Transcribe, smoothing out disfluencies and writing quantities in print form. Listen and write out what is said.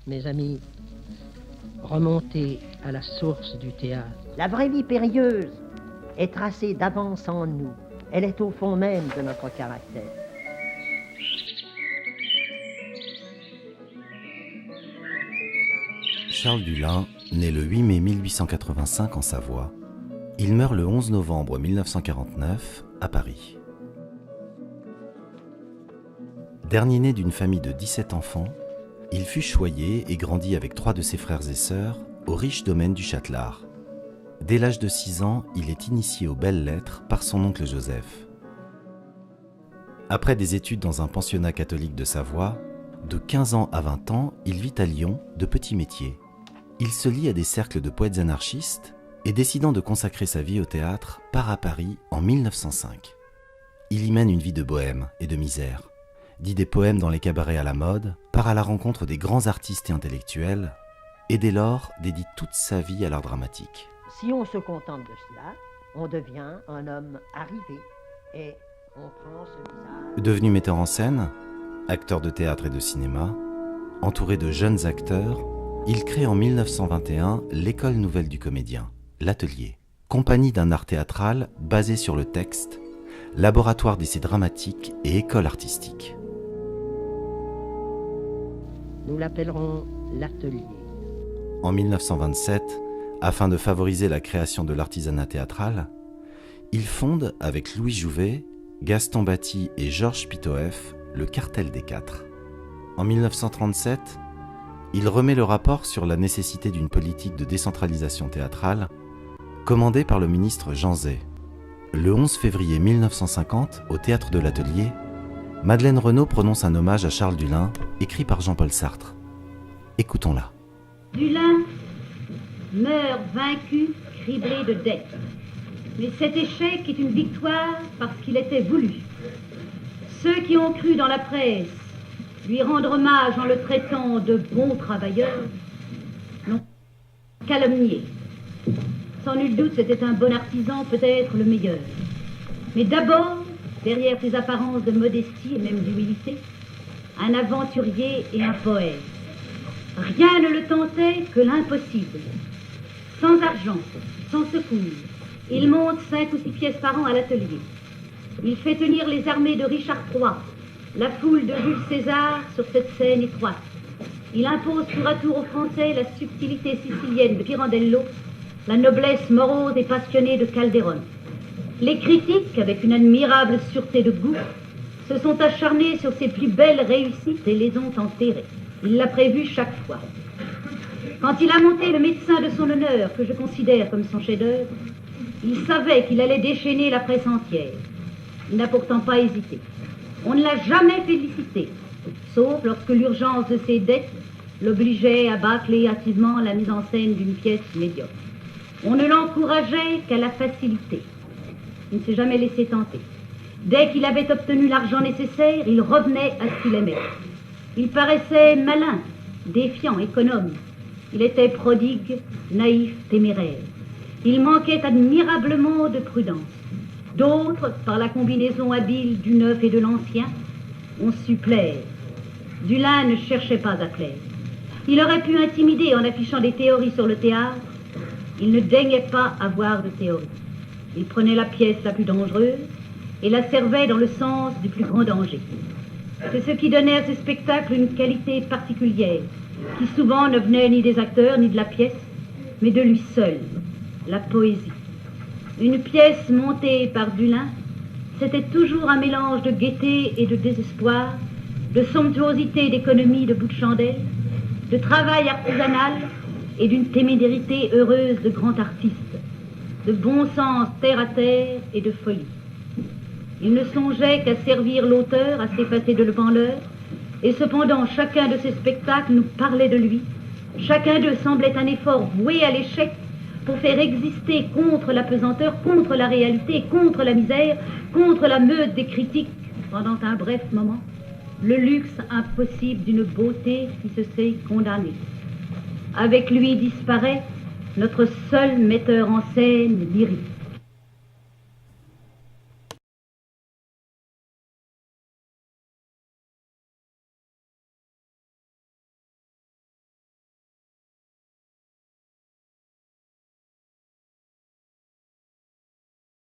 mes amis, remonter à la source du théâtre. La vraie vie périlleuse est tracée d'avance en nous. Elle est au fond même de notre caractère. Charles Dullin, né le 8 mai 1885 en Savoie, il meurt le 11 novembre 1949 à Paris. Dernier né d'une famille de 17 enfants, il fut choyé et grandit avec 3 de ses frères et sœurs au riche domaine du Châtelard. Dès l'âge de 6 ans, il est initié aux belles-lettres par son oncle Joseph. Après des études dans un pensionnat catholique de Savoie, de 15 ans à 20 ans, il vit à Lyon de petits métiers. Il se lie à des cercles de poètes anarchistes et décidant de consacrer sa vie au théâtre, part à Paris en 1905. Il y mène une vie de bohème et de misère, dit des poèmes dans les cabarets à la mode, part à la rencontre des grands artistes et intellectuels, et dès lors dédie toute sa vie à l'art dramatique. Si on se contente de cela, on devient un homme arrivé et on prend ce visage. Devenu metteur en scène, acteur de théâtre et de cinéma, entouré de jeunes acteurs, il crée en 1921 l'École nouvelle du comédien, l'Atelier, compagnie d'un art théâtral basé sur le texte, laboratoire d'essais dramatiques et école artistique. Nous l'appellerons l'Atelier. En 1927, afin de favoriser la création de l'artisanat théâtral, il fonde avec Louis Jouvet, Gaston Batty et Georges Pitoef le Cartel des Quatre. En 1937, il remet le rapport sur la nécessité d'une politique de décentralisation théâtrale, commandé par le ministre Jean Zay. Le 11 février 1950, au Théâtre de l'Atelier, Madeleine Renaud prononce un hommage à Charles Dullin, écrit par Jean-Paul Sartre. Écoutons-la. Dullin meurt vaincu, criblé de dettes. Mais cet échec est une victoire parce qu'il était voulu. Ceux qui ont cru dans la presse lui rendre hommage en le traitant de bon travailleur l'ont calomnié. Sans nul doute, c'était un bon artisan, peut-être le meilleur. Mais d'abord, derrière ses apparences de modestie et même d'humilité, un aventurier et un poète. Rien ne le tentait que l'impossible. Sans argent, sans secours, il monte 5 ou 6 pièces par an à l'atelier. Il fait tenir les armées de Richard III, la foule de Jules César sur cette scène étroite. Il impose tour à tour aux Français la subtilité sicilienne de Pirandello, la noblesse morose et passionnée de Calderon. Les critiques, avec une admirable sûreté de goût, se sont acharnés sur ses plus belles réussites et les ont enterrées. Il l'a prévu chaque fois. Quand il a monté Le Médecin de son honneur, que je considère comme son chef-d'œuvre, il savait qu'il allait déchaîner la presse entière. Il n'a pourtant pas hésité. On ne l'a jamais félicité, sauf lorsque l'urgence de ses dettes l'obligeait à bâcler hâtivement la mise en scène d'une pièce médiocre. On ne l'encourageait qu'à la facilité. Il ne s'est jamais laissé tenter. Dès qu'il avait obtenu l'argent nécessaire, il revenait à ce qu'il aimait. Il paraissait malin, défiant, économe. Il était prodigue, naïf, téméraire. Il manquait admirablement de prudence. D'autres, par la combinaison habile du neuf et de l'ancien, ont su plaire. Dullin ne cherchait pas à plaire. Il aurait pu intimider en affichant des théories sur le théâtre. Il ne daignait pas avoir de théorie. Il prenait la pièce la plus dangereuse et la servait dans le sens du plus grand danger. C'est ce qui donnait à ces spectacles une qualité particulière, qui souvent ne venait ni des acteurs ni de la pièce, mais de lui seul, la poésie. Une pièce montée par Dullin, c'était toujours un mélange de gaieté et de désespoir, de somptuosité et d'économie de bout de chandelle, de travail artisanal et d'une témérité heureuse de grand artiste, de bon sens terre à terre et de folie. Il ne songeait qu'à servir l'auteur, à s'effacer de devant l'heure, et cependant chacun de ces spectacles nous parlait de lui. Chacun d'eux semblait un effort voué à l'échec pour faire exister contre la pesanteur, contre la réalité, contre la misère, contre la meute des critiques, pendant un bref moment, le luxe impossible d'une beauté qui se sait condamnée. Avec lui disparaît notre seul metteur en scène lyrique.